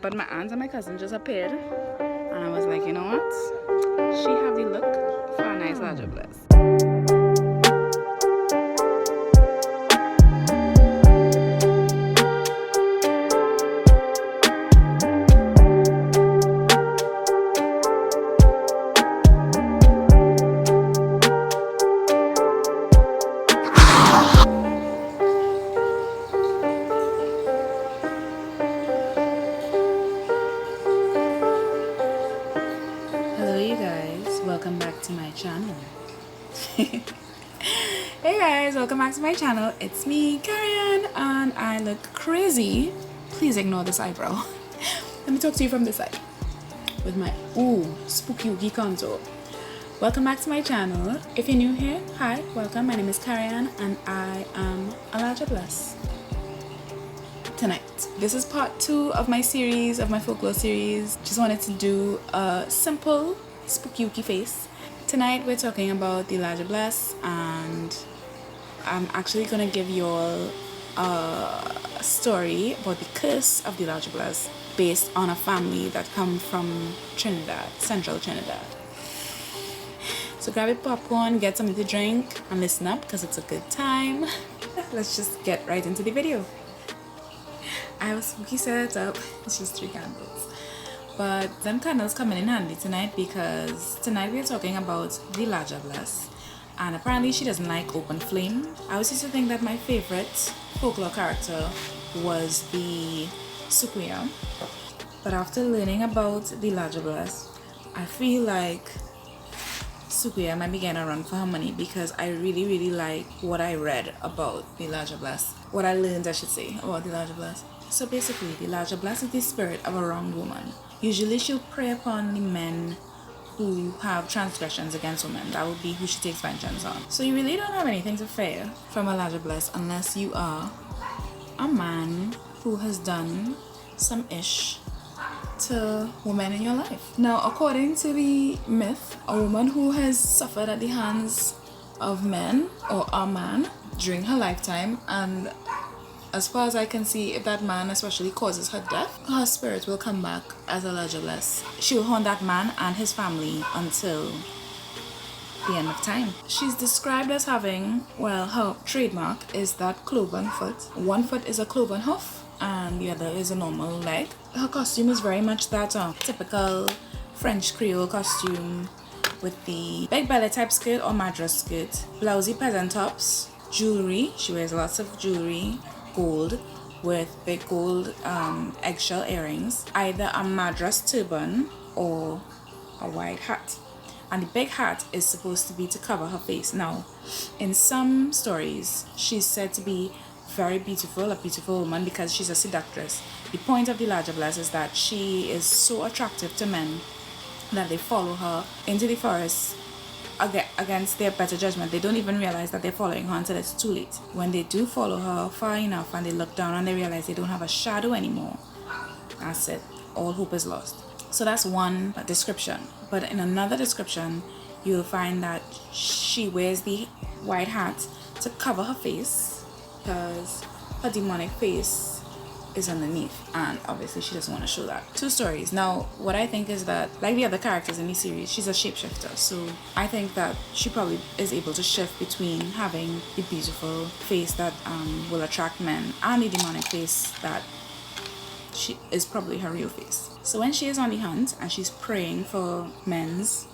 But my aunt and my cousin just appeared, and I was like, you know what? She have the look for a nice Diablesse. Welcome back to my channel. Hey guys, welcome back to my channel. It's me, Karen, and I look crazy. Please ignore this eyebrow. Let me talk to you from this side with my spooky oogie contour. Welcome back to my channel. If you're new here, hi, welcome. My name is Karen and I am a Diablesse. Tonight, this is part 2 of my series, of my folklore series. Just wanted to do a simple spooky oogie face. Tonight we're talking about the Diablesse, and I'm actually gonna give you all a story about the curse of the Diablesse based on a family that come from Trinidad, central Trinidad. So grab your popcorn, get something to drink, and listen up because it's a good time. Let's just get right into the video. I have a spooky setup. It's just 3 candles. But them candles coming in handy tonight because tonight we're talking about the Diablesse, and apparently she doesn't like open flame. I always used to think that my favorite folklore character was the Sukuya, but after learning about the Diablesse, I feel like Sukuya might be getting a run for her money because I really like what I read about the Diablesse, what I learned I should say about the Diablesse. So basically, the Diablesse is the spirit of a wronged woman. Usually she'll prey upon the men who have transgressions against women. That would be who she takes vengeance on. So you really don't have anything to fear from a Diablesse unless you are a man who has done some ish to women in your life. Now, according to the myth, a woman who has suffered at the hands of men or a man during her lifetime, and as far as I can see, if that man especially causes her death, her spirit will come back as a Diablesse. She will haunt that man and his family until the end of time. She's described as having, well, her trademark is that cloven foot. One foot is a cloven hoof and the other is a normal leg. Her costume is very much that typical French Creole costume with the big belly type skirt or madras skirt, blousy peasant tops, jewelry. She wears lots of jewelry, gold with big gold eggshell earrings, either a madras turban or a wide hat, and the big hat is supposed to be to cover her face. Now, in some stories she's said to be very beautiful, a beautiful woman, because she's a seductress. The point of the Diablesse is that she is so attractive to men that they follow her into the forest against their better judgment. They don't even realize that they're following her until it's too late. When they do follow her far enough and they look down and they realize they don't have a shadow anymore, that's it, all hope is lost. So that's one description. But in another description, you'll find that she wears the white hat to cover her face because her demonic face is underneath, and obviously she doesn't want to show that. 2 stories. Now, what I think is that, like the other characters in the series, she's a shapeshifter, so I think that she probably is able to shift between having the beautiful face that will attract men and the demonic face that she is probably her real face. So when she is on the hunt and she's praying for men's,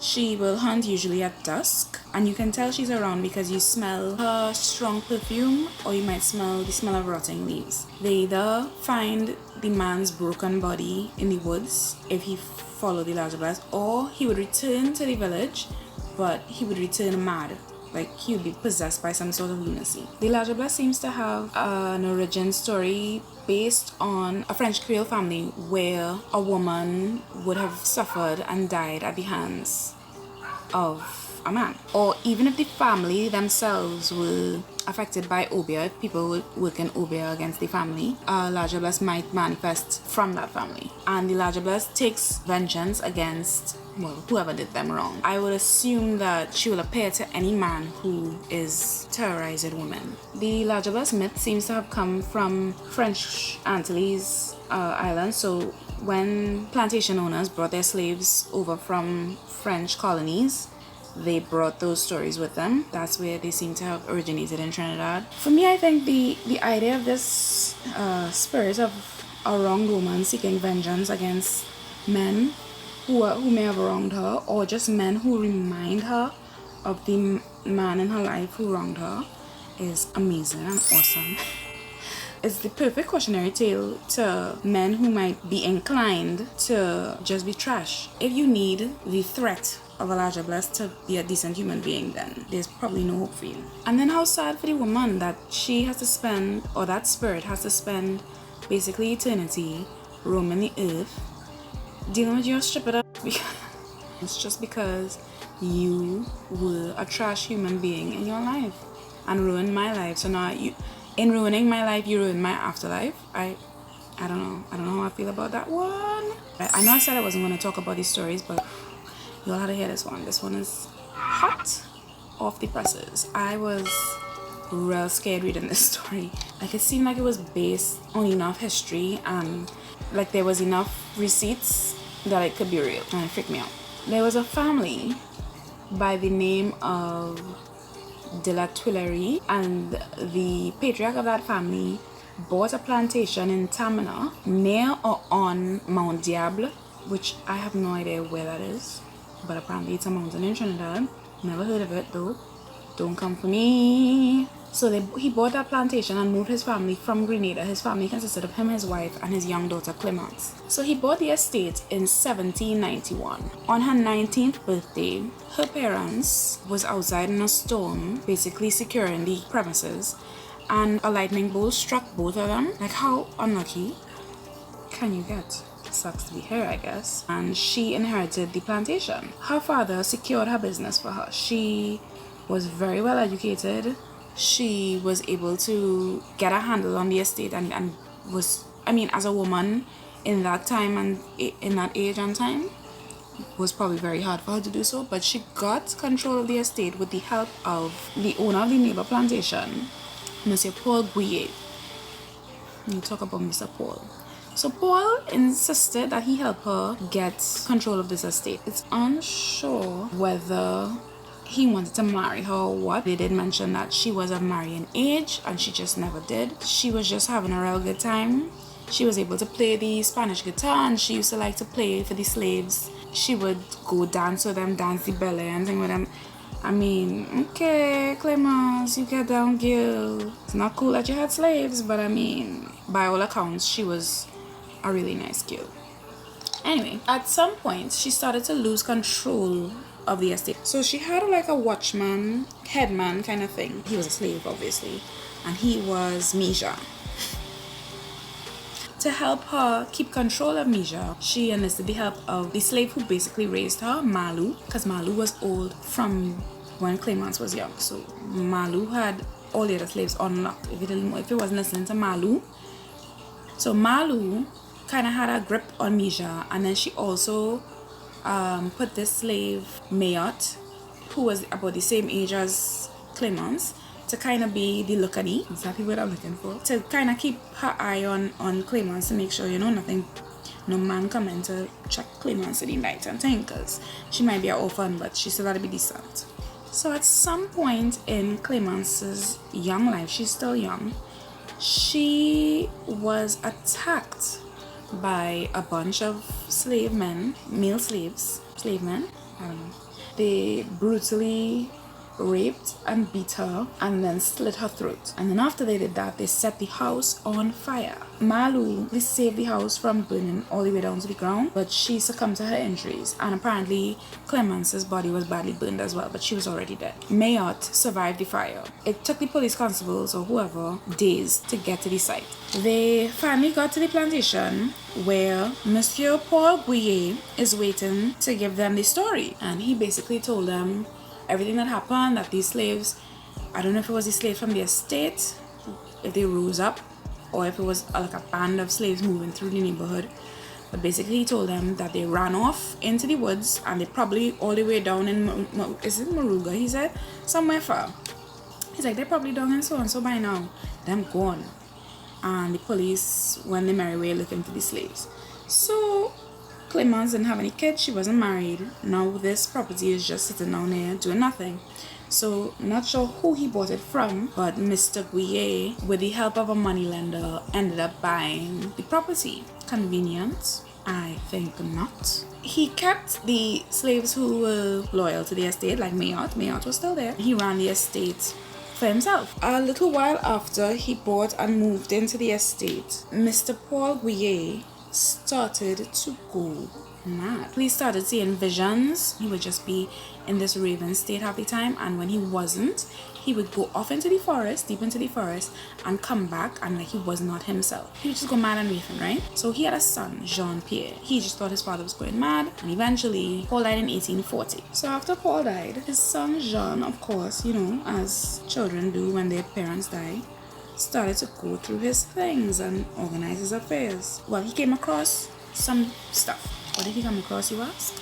she will hunt usually at dusk, and you can tell she's around because you smell her strong perfume, or you might smell the smell of rotting leaves. They either find the man's broken body in the woods if he followed the Diablesse, or he would return to the village, but he would return mad, like he would be possessed by some sort of lunacy. The Diablesse seems to have an origin story based on a French Creole family where a woman would have suffered and died at the hands of a man. Or even if the family themselves were affected by obeah, if people would work in obeah against the family, a Diablesse might manifest from that family. And the Diablesse takes vengeance against, well, whoever did them wrong. I would assume that she will appear to any man who is terrorizing women. The Diablesse myth seems to have come from French Antilles island. So when plantation owners brought their slaves over from French colonies, they brought those stories with them. That's where they seem to have originated in Trinidad. For me, I think the idea of this spirit of a wronged woman seeking vengeance against men who may have wronged her, or just men who remind her of the man in her life who wronged her, is amazing and awesome. It's the perfect cautionary tale to men who might be inclined to just be trash. If you need the threat of a larger bless to be a decent human being, then there's probably no hope for you. And then how sad for the woman that she has to spend, or that spirit has to spend, basically eternity roaming the earth, dealing with your stupid up. It's just because you were a trash human being in your life and ruined my life. So now in ruining my life, you ruined my afterlife. I don't know how I feel about that one. I know I said I wasn't going to talk about these stories, but you all had to hear this one. This one is hot off the presses. I was real scared reading this story. Like, it seemed like it was based on enough history and like there was enough receipts that it could be real, and it freaked me out. There was a family by the name of de la Tuileries, and the patriarch of that family bought a plantation in Tamina near or on Morne Diable, which I have no idea where that is, but apparently it's a mountain in Trinidad. Never heard of it though. Don't come for me. So he bought that plantation and moved his family from Grenada. His family consisted of him, his wife, and his young daughter Clemence. So he bought the estate in 1791. On her 19th birthday, her parents was outside in a storm, basically securing the premises, and a lightning bolt struck both of them. Like, how unlucky can you get? Sucks to be her, I guess. And she inherited the plantation. Her father secured her business for her. She was very well educated. She was able to get a handle on the estate and was, I mean, as a woman in that time and in that age and time, it was probably very hard for her to do so, but she got control of the estate with the help of the owner of the neighbor plantation, Monsieur Paul Guillet. You talk about Mr. Paul. So Paul insisted that he help her get control of this estate. It's unsure whether he wanted to marry her or what. They did mention that she was of marrying age and she just never did. She was just having a real good time. She was able to play the Spanish guitar and she used to like to play for the slaves. She would go dance with them, dance the ballet and thing with them. I mean, okay, Clemence, you get down, girl. It's not cool that you had slaves, but I mean, by all accounts, she was a really nice girl. Anyway, at some point, she started to lose control of the estate. So she had like a watchman, headman kind of thing. He was a slave, obviously, and he was Misha. To help her keep control of Misha, she enlisted the help of the slave who basically raised her, Malu, because Malu was old from when Clemence was young. So Malu had all the other slaves unlocked. If it wasn't listening to Malu. So Malu kind of had a grip on Misha, and then she also put this slave Mayot, who was about the same age as Clemence, to kind of be the look-a-dee, exactly what I'm looking for, to kind of keep her eye on Clemence to make sure, you know, no man come in to check Clemence in the night and thing, because she might be an orphan, but she still got to be decent. So at some point in Clemence's young life, she's still young, she was attacked by a bunch of slave men, male slaves, slave men, I don't know. They brutally raped and beat her and then slit her throat. And then after they did that, they set the house on fire. Malu saved the house from burning all the way down to the ground, but she succumbed to her injuries, and apparently Clemence's body was badly burned as well, but she was already dead. Mayot survived the fire. It took the police constables or whoever days to get to the site. They finally got to the plantation where Monsieur Paul Guillet is waiting to give them the story, and he basically told them everything that happened, that these slaves, I don't know if it was the slaves from the estate, if they rose up, or if it was like a band of slaves moving through the neighborhood. But basically he told them that they ran off into the woods, and they probably all the way down in, is it Moruga, he said? Somewhere far. He's like, they're probably down in so-and-so by now. Them gone. and the police went their merry way looking for the slaves. So Clemence didn't have any kids, she wasn't married. Now this property is just sitting down there doing nothing. So not sure who he bought it from, but Mr. Guillet, with the help of a moneylender, ended up buying the property. Convenient? I think not. He kept the slaves who were loyal to the estate, like Mayotte. Mayotte was still there. He ran the estate for himself. A little while after he bought and moved into the estate, Mr. Paul Guillet started to go mad. He started seeing visions. He would just be in this raven state half the time, and when he wasn't, he would go off into the forest, deep into the forest, and come back and like he was not himself. He would just go mad and raving, right? So he had a son, Jean-Pierre. He just thought his father was going mad, and eventually Paul died in 1840. So after Paul died, his son Jean, of course, you know, as children do when their parents die, started to go through his things and organize his affairs. Well, he came across some stuff. What did he come across, you ask?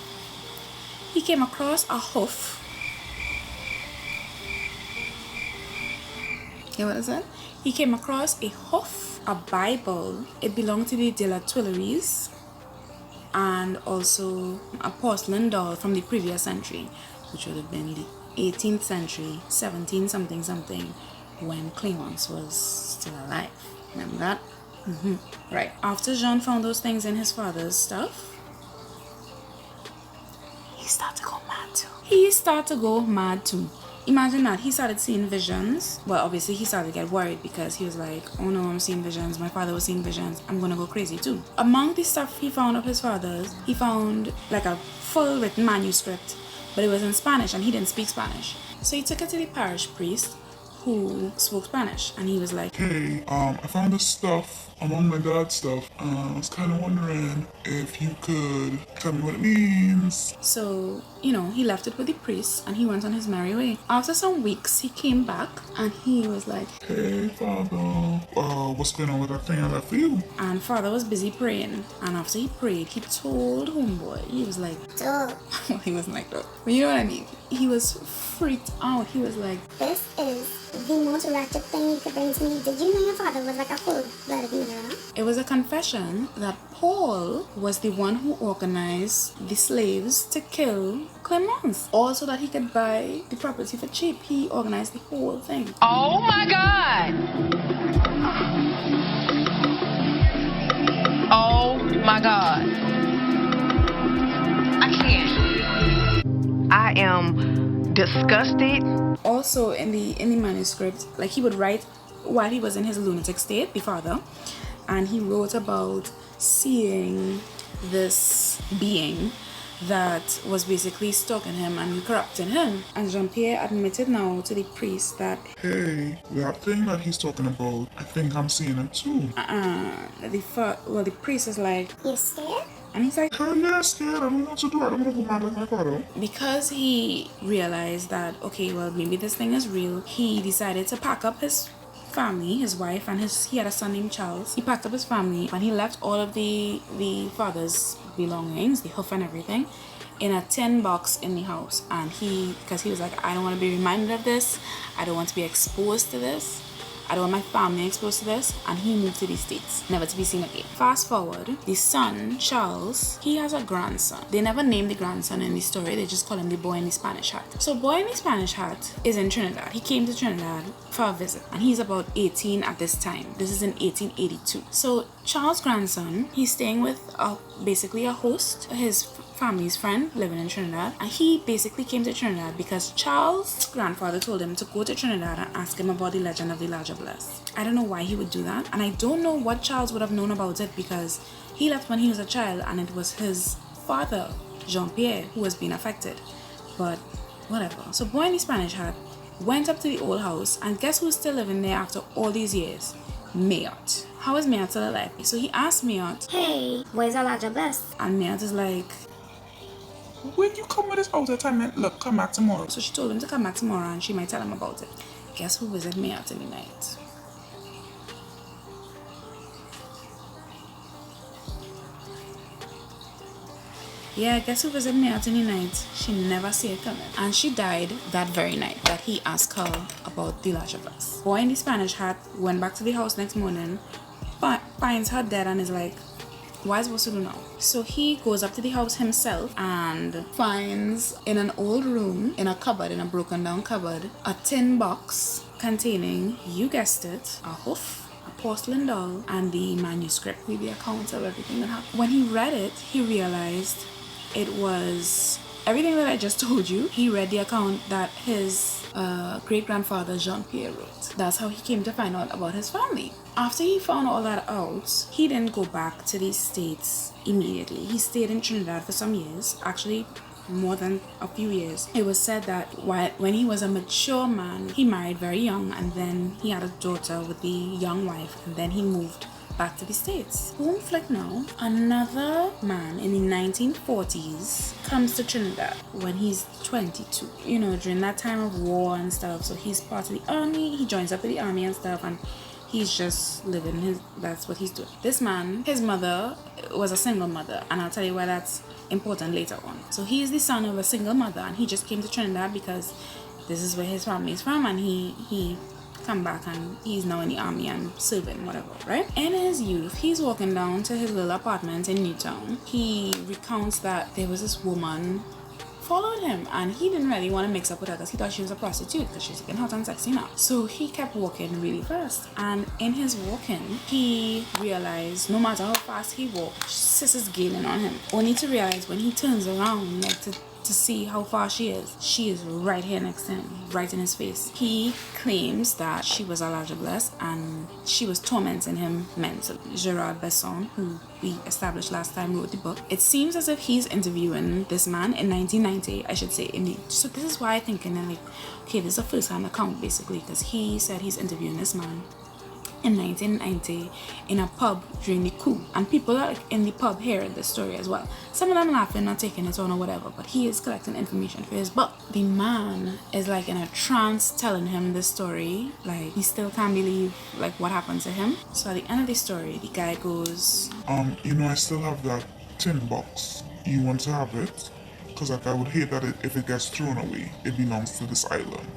He came across a hoof. Hear what I said? He came across a hoof, a Bible. It belonged to the De la Tuileries, and also a porcelain doll from the previous century, which would have been the 18th century, 17 something something, when Clemence was still alive. Remember that? Right. After Jean found those things in his father's stuff, he started to go mad too. Imagine that. He started seeing visions. Well, obviously he started to get worried because he was like, oh no, I'm seeing visions. My father was seeing visions. I'm gonna go crazy too. Among the stuff he found of his father's, he found like a full written manuscript, but it was in Spanish and he didn't speak Spanish. So he took it to the parish priest who spoke Spanish, and he was like, hey, I found this stuff among my dad's stuff. I was kind of wondering if you could tell me what it means. So, you know, he left it with the priest and he went on his merry way. After some weeks, he came back and he was like, hey, Father, what's going on with that thing I left for you? And Father was busy praying. And after he prayed, he told homeboy, he was like, duh. Well, he wasn't like that, but you know what I mean? He was freaked out. He was like, this is the most ratchet thing you could bring to me. Did you know your father was like a full-blooded murderer? It was a confession that Paul was the one who organized the slaves to kill Clemence. Also that he could buy the property for cheap. He organized the whole thing. Oh my God! Oh my God. I can't. I am disgusted. Also in the manuscript, like he would write while he was in his lunatic state, the father, and he wrote about seeing this being that was basically stalking him and corrupting him. And Jean-Pierre admitted now to the priest that, hey, that thing that he's talking about, I think I'm seeing it too. The priest is like, you scared? and he's like, hell yeah, scared. I don't know what to do. I don't want to go mad like my father. Because he realized that, okay, well, maybe this thing is real, he decided to pack up his family, his wife, and he had a son named Charles. He packed up his family and he left all of the father's belongings, the hoof and everything, in a tin box in the house. And because he was like, I don't want to be reminded of this, I don't want to be exposed to this, I don't want my family exposed to this. And he moved to the States, never to be seen again. Fast forward, the son, Charles, he has a grandson. They never named the grandson in the story, they just call him the boy in the Spanish hat. So boy in the Spanish hat is in Trinidad. He came to Trinidad for a visit and he's about 18 at this time. This is in 1882. So Charles' grandson, he's staying with basically a host, his family's friend living in Trinidad, and he basically came to Trinidad because Charles' grandfather told him to go to Trinidad and ask him about the legend of the Diablesse. I don't know why he would do that, and I don't know what Charles would have known about it because he left when he was a child and it was his father, Jean-Pierre, who was being affected. But whatever. So boy in the Spanish hat went up to the old house, and guess who's still living there after all these years? Mayotte. How is Mayotte still alive? So he asked Mayotte, hey, where's our Diablesse? and Mayotte is like, when you come with us all the time, look, come back tomorrow. so she told him to come back tomorrow and she might tell him about it. Guess who visited Mayotte in the night? Yeah, guess who visited Mayotte in the night? She never see it coming. And she died that very night that he asked her about the Diablesse. Boy in the Spanish hat went back to the house next morning, finds her dead and is like, what is supposed to do now? So he goes up to the house himself and finds in an old room, in a cupboard, in a broken down cupboard, a tin box containing, you guessed it, a hoof, a porcelain doll, and the manuscript with the accounts of everything that happened. When he read it, he realized it was everything that I just told you. He read the account that his great-grandfather Jean-Pierre wrote. That's how he came to find out about his family. After he found all that out, he didn't go back to the States immediately. He stayed in Trinidad for some years, actually more than a few years. It was said that when he was a mature man, he married very young, and then he had a daughter with the young wife, and then he moved back to the States. Boom flick now, another man in the 1940s comes to Trinidad when he's 22. You know, during that time of war and stuff, so he's part of the army, he joins up with the army and stuff, and he's just living that's what he's doing. This man, his mother was a single mother, and I'll tell you why that's important later on. So he is the son of a single mother, and he just came to Trinidad because this is where his family is from, and he come back and he's now in the army and serving, whatever, right? In his youth, he's walking down to his little apartment in Newtown. He recounts that there was this woman followed him, and he didn't really want to mix up with her because he thought she was a prostitute because she's looking hot and sexy now. So he kept walking really fast, and in his walking, he realized no matter how fast he walked, sis is gaining on him. Only to realize when he turns around, like to see how far she is right here next to him, right in his face. He claims that she was a Diablesse and she was tormenting him mentally. Gerard Besson, who we established last time, wrote the book. It seems as if he's interviewing this man in 1990, I should say. So this is why I'm thinking that, like, okay, this is a first-hand account basically, because he said he's interviewing this man in 1990 in a pub during the coup, and people are in the pub hearing this story as well. Some of them laughing, not taking it on or whatever, but he is collecting information for his book. The man is like in a trance telling him this story, like he still can't believe like what happened to him. So at the end of the story, the guy goes, you know, I still have that tin box. You want to have it? Because like I would hate that if it gets thrown away, it belongs to this island.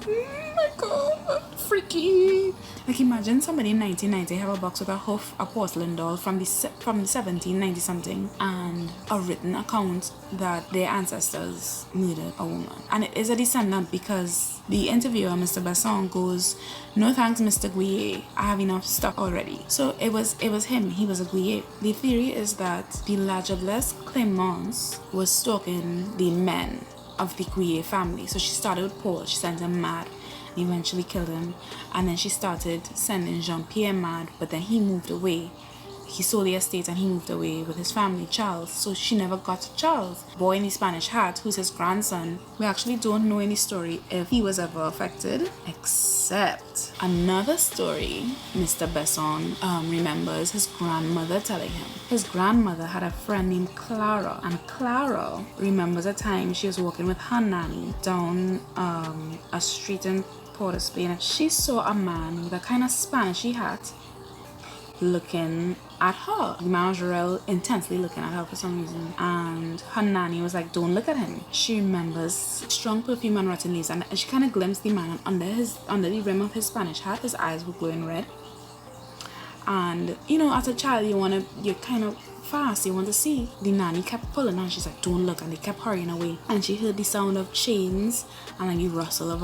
oh my god, freaky. Like imagine somebody in 1990 have a box with a hoof, a porcelain doll from the 1790 something, and a written account that their ancestors murdered a woman. And it is a descendant because the interviewer, Mr. Besson, goes, no thanks, Mr. Guillet, I have enough stuff already. So it was him, he was a Guillet. The theory is that the Diablesse Clemence was stalking the men of the Guillet family. So she started with Paul, she sent him mad, eventually killed him, and then she started sending Jean-Pierre mad, but then he moved away. He sold the estate and he moved away with his family, Charles. So she never got to Charles, boy in the Spanish hat, who's his grandson. We actually don't know any story if he was ever affected, except another story Mr. Besson remembers his grandmother telling him. His grandmother had a friend named Clara, and Clara remembers a time she was walking with her nanny down a street in Port of Spain, and she saw a man with a kind of Spanishy hat looking at her. The man was real intensely looking at her for some reason, and her nanny was like, don't look at him. She remembers strong perfume and rotten leaves, and she kind of glimpsed the man, and under the rim of his Spanish hat, his eyes were glowing red. And you know, as a child, you're kind of fast, you want to see. The nanny kept pulling and she's like, don't look, and they kept hurrying away, and she heard the sound of chains and like the rustle of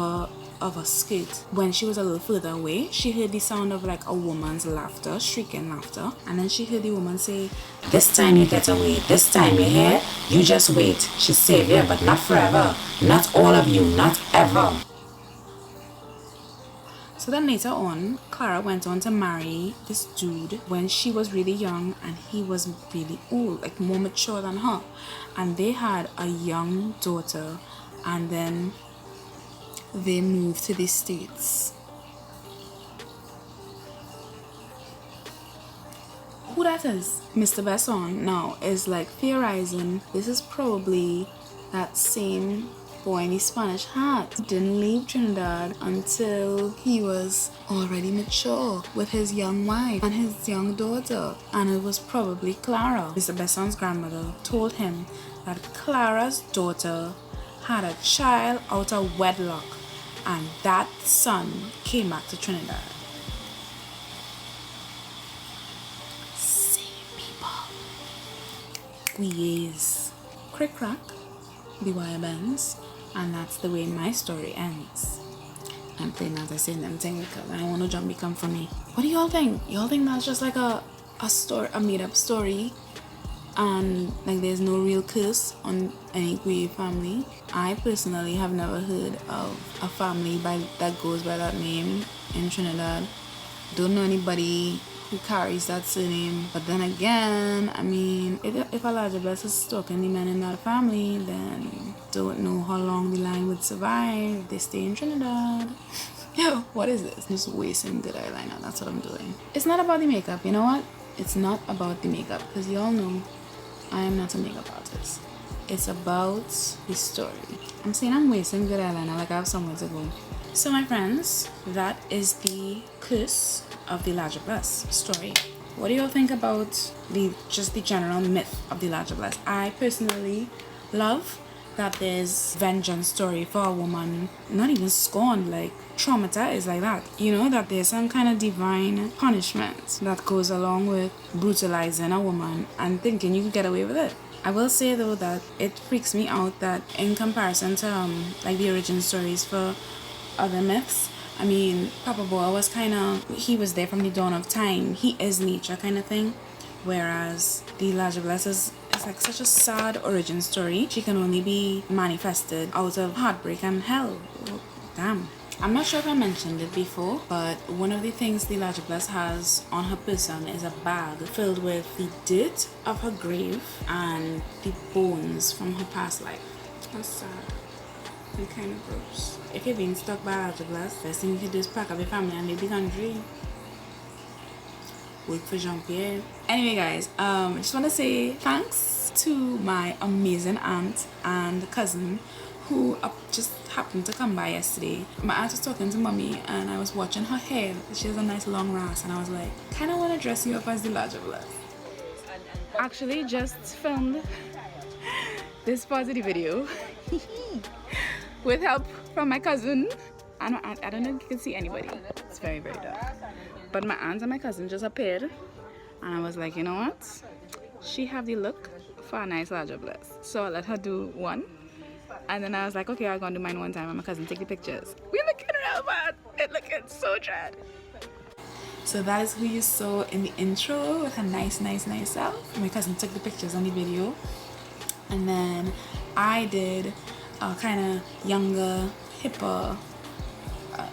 a skirt. When she was a little further away, she heard the sound of like a woman's laughter, shrieking laughter, and then she heard the woman say, this time you get away, this time you hear, you just wait, she's savior, but not forever, not all of you, not ever. So then later on, Clara went on to marry this dude when she was really young and he was really old, like more mature than her, and they had a young daughter, and then they moved to the States. Who that is? Mr. Besson now is like theorizing this is probably that same boy in the Spanish hat. He didn't leave Trinidad until he was already mature with his young wife and his young daughter, and it was probably Clara. Mr. Besson's grandmother told him that Clara's daughter had a child out of wedlock, and that son came back to Trinidad. squeeze, crick crack, the wire bends, and that's the way my story ends. I'm playing as I say them things because I don't want no John become for me. What do y'all think? Y'all think that's just like a story, a made up story, and like there's no real curse on any queer family? I personally have never heard of a family that goes by that name in Trinidad. Don't know anybody who carries that surname. But then again, I mean, if Diablesse is stalking the men in that family, then don't know how long the line would survive. They stay in Trinidad. Yo, what is this? Just wasting good eyeliner. That's what I'm doing. It's not about the makeup. You know what? It's not about the makeup, because y'all know I am not a makeup artist. It's about the story. I'm saying I'm wasting good eyeliner like I have somewhere to go. So my friends, that is the curse of the Diablesse story. What do y'all think about the general myth of the Diablesse? I personally love that there's vengeance story for a woman, not even scorned, like traumatized like that. You know, that there's some kind of divine punishment that goes along with brutalizing a woman and thinking you can get away with it. I will say though that it freaks me out that in comparison to like the origin stories for other myths, I mean, Papa Boy was he was there from the dawn of time. He is nature kind of thing. Whereas the Diablesse is like such a sad origin story. She can only be manifested out of heartbreak and hell. Oh, damn. I'm not sure if I mentioned it before, but one of the things the Diablesse has on her person is a bag filled with the dirt of her grave and the bones from her past life. That's sad and kind of gross. If you're being stuck by Diablesse, best thing you can do is pack up your family and leave the country. Wait for Jean-Pierre. Anyway guys, I just want to say thanks to my amazing aunt and cousin who just happened to come by yesterday. My aunt was talking to mommy and I was watching her hair. She has a nice long ras and I was like, kind of want to dress you up as the Diablesse. Actually just filmed this ParTTY video with help from my cousin and my aunt. I don't know if you can see anybody. It's very, very dark. But my aunt and my cousin just appeared and I was like, you know what? She have the look for a nice Diablesse. So I let her do one. And then I was like, okay, I'm gonna do mine one time and my cousin take the pictures. We looking real bad. It looking so dread. So that is who you saw in the intro with her nice self. My cousin took the pictures on the video. And then I did a kind of younger, hipper,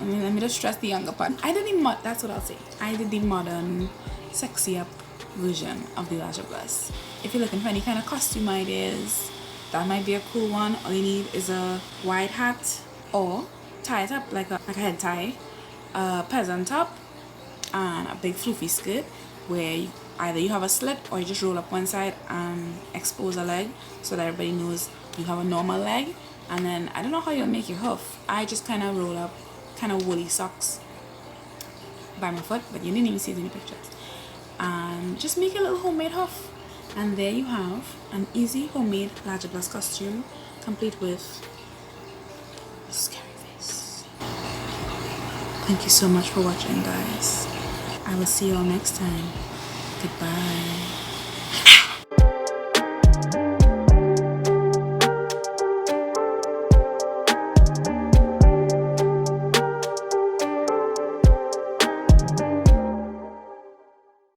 let me just stress the younger part. I did the that's what I'll say. I did the modern, sexy up version of the Diablesse. If you're looking for any kind of costume ideas, that might be a cool one. All you need is a wide hat or tie it up like a head tie, a peasant top, and a big floofy skirt where either you have a slit or you just roll up one side and expose a leg so that everybody knows you have a normal leg. And then I don't know how you'll make your hoof. I just kind of roll up kind of woolly socks by my foot, but you didn't even see any pictures. And just make a little homemade hoof. And there you have an easy homemade Diablesse costume, complete with a scary face. Thank you so much for watching, guys. I will see you all next time. Goodbye.